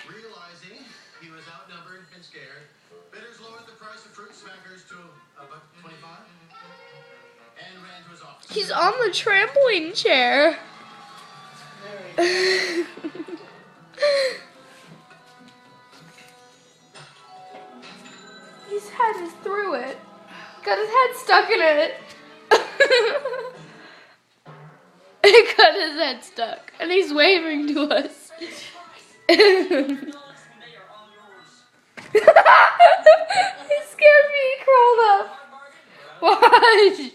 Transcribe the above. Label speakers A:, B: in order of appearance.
A: Realizing he was outnumbered and scared, bidders lowered the price of fruit smackers to $1.25 and ran to his office.
B: He's on the trampoline chair. His head is through it. Got his head stuck in it. He got his head stuck, and he's waving to us. He scared me. He crawled up. Watch.